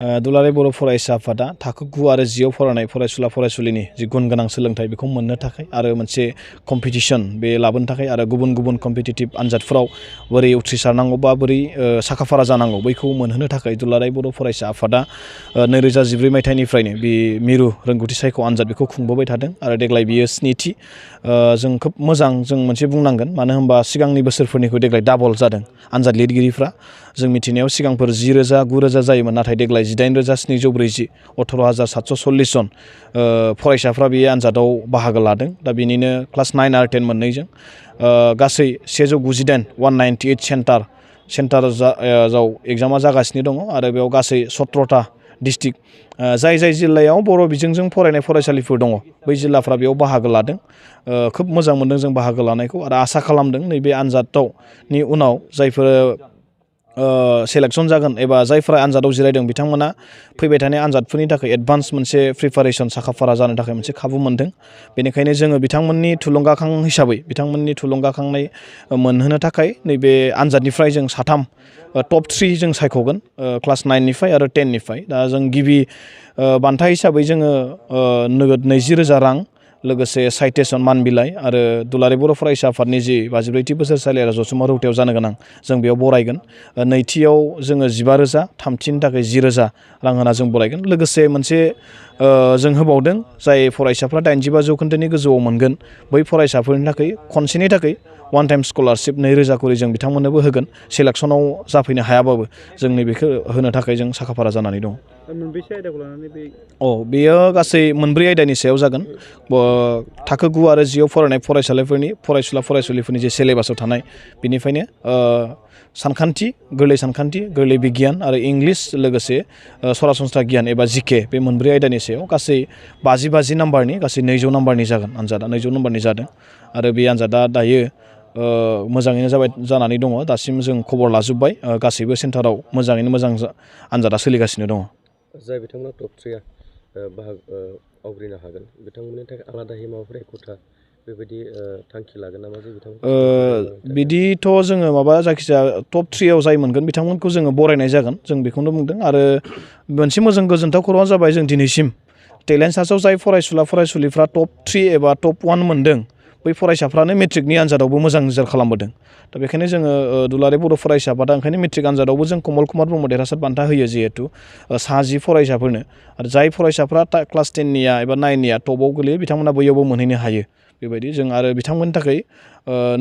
दुलाराय बर' फरायसा आफादा थाखो 9 आरो 10 आव फरायनाय फरायसुला फरायसुलिनि जि गुन गोनां सोलोंथाइ बेखौ मोननो थाखाय आरो मोनसे कम्पिटिशन बे लाबोनो थाखाय आरो गुबुन गुबुन कम्पिटिटिभ आनजादफोराव बोरै उथ्रिसारनांगौ बा बोरै साखाफारा जानांगौ बैखौ मोनहोनो थाखाय दुलाराय बर' फरायसा आफादा 2014 मायथाइनिफ्रायनो बे मिरु रोंगौथि सायख' आनजाद बेखौ खुंबोबाय थादों आरो देग्लाय बियो 9थि जों खोब मोजां जों मोनसे बुंनांगोन मानो होनबा सिगांनि बोसोरफोरनिख्रुइ देग्लाय डाबल जादों आनजाद लिरगिरिफ्रा जों मिथिनायाव सिगांफोर 10,000 9,000 जायोमोन नाथाय देग्लाय 18,740 18,740 जन फरायसाफ्रा बे आनजादाव बाहागो लादों दा बिनिनो क्लास 9 आरो 10 मोननैजों गासै 198 सेन्टाराव एग्जामा जागासिनो दङ आरो बेयाव गासै 17टा डिस्ट्रिक्ट जाय जिल्लायाव बर' बिजोंजों फरायनाय फरायसालिफोर दङ बै जिल्लाफ्रा बेयाव बाहागो लादों खोब मोजां मोनदों जों बाहागो लानायखौ आरो आसा खालामदों नैबे आनजादनि उनाव जायफोर सेलेक्शन जागोन एबा जायफोरा आनजादाव जिरायदों बिथांमोना फैबाय थानाय आनजादफोरनि थाखाय एडभान्स मोनसे प्रिपारेसन साखाफारा जानो थाखाय मोनसे खाबु मोनदों बेनिखायनो जोङो बिथांमोननि थुलुंगाखां हिसाबै बिथांमोननि थुलुंगाखांनाय मोनहोनो थाखाय नैबे आनजादनिफ्राय जों साथाम टप 3 जों सायख'गोन क्लास 9 निफ्राय आरो 10 निफ्राय दा जों गिबि बान्था हिसाबै जोङो नोगोद 20,000 रां लोगोसे साइटेसन मान बिलाइ आरो दुलाराय बर' फरायसा आफादनि जि 54थि बोसोरसालि आरो जथुम्मा रौथायाव जानो गोनां जों बेयाव बरायगोन नैथियाव जोङो 15,000 थामथिनि थाखाय 10,000 रां होना जों बरायगोन लोगोसे मोनसे जों होबावदों जाय फरायसाफ्रा 85 जौखोन्दोनि गोजौआव मोनगोन बै फरायसाफोरनि थाखाय खनसेनि थाखाय वान टाइम स्कलारशिप 2,000 करि जों बिथांमोननोबो होगोन सेलेक्सनाव जाफैनो हायाबाबो जों नैबेखौ होनो थाखाय जों साखाफारा जानानै दं मोनबेसे आयदाखौ लानानै बेयो गासै मोनब्रै आयदानि सायाव जागोन थाखो 9 आरो 10 आव फरायनाय फरायसुला फरायसुलिफोरनि जे सिलेबासाव थानाय बेनिफ्रायनो सानखान्थि गोरलै बिगियान आरो इंलिस लोगोसे सरासनस्रा गियान एबा जिके बे मोनब्रै आयदानि सायाव गासै 50 नाम्बारनि गासै 200 नाम्बारनि जागोन आनजादा 200 नाम्बारनि जादों आरो बे आनजादा दायो मोजाङैनो जानानै दङ दासिम जों खबर लाजोब्बाय गासैबो सेन्टाराव मोजाङैनो मोजां आनजादा सोलिगासिनो दङ जाय बिथांमोना टप 3 बाहागो आवग्रिनो हागोन बिथांमोननि थाखाय आलादायै माबाफोर एखुथा बेबायदि थांखि लागोन नामा जे बिथांमोन बिदिथ' जोङो जायखिजाया टप 3 आव जाय मोनगोन बिथांमोनखौ जोङो बरायनाय जागोन जों बेखौनो बुंदों आरो मोनसे मोजां गोजोनथाव खौराङा जाबाय जों दिनैसिम टेलेन्ट सार्चआव जाय फरायसुलिफ्रा टप 3 एबा टप 1 मोनदों बै फरायसाफ्रानो मेट्रिकनि आनजादावबो मोजां रिजाल्ट खालामबोदों दा बेखायनो जोङो दुलाराय बर' फरायसा आफादा ओंखायनो मेट्रिक आनजादावबो जों कमल कुमार ब्रह्म देरहासार बान्था होयो जिहेतु 10 फरायसाफोरनो आरो जाय फरायसाफ्रा क्लास 10 निया एबा 9 निया टपआव गोलैयो बिथांमोना बैयावबो मोनहैनो हायो बेबायदि जों आरो बिथांमोननि थाखाय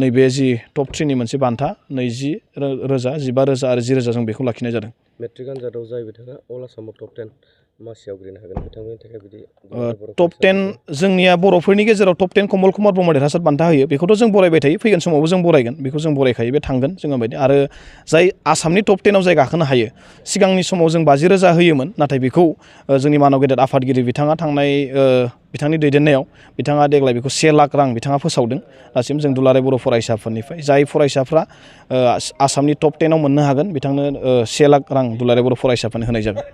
नैबे जि टप 3 नि मोनसे बान्था 20,000 15,000 आरो 10,000 जों बेखौ लाखिनाय जादों मेट्रिक आनजादाव जाय बिथाङा अल आसामाव टप 10 मासि आवग्रिनो हागोन बिथांमोननि थाखाय बिदि टप 10 जोंनिया बर'फोरनि गेजेराव टप 10 कमल कुमार ब्रह्म देरहासार बान्था होयो बेखौथ' जों बरायबाय थायो फैगोन समावबो जों बरायगोन बेखौ जों बरायखायो बे थांगोन जोङो बायदि आरो जाय आसामनि टप 10 आव जाय गाखोनो हायो सिगांनि समाव जों 50,000 होयोमोन नाथाय बेखौ जोंनि मानाव गेदेर आफादगिरि बिथाङा बिथांनि दैदेननायाव बिथाङा देग्लाय बेखौ 1 लाख रां बिथाङा फोसावदों दासिम जों दुलाराय बर' फरायसाफोरनिफ्राय जाय फरायसाफ्रा आसामनि टप 10 आव मोननो हागोन बिथांनो 1 लाख रां दुलाराय बर' फरायसाफोरनो होनाय जागोन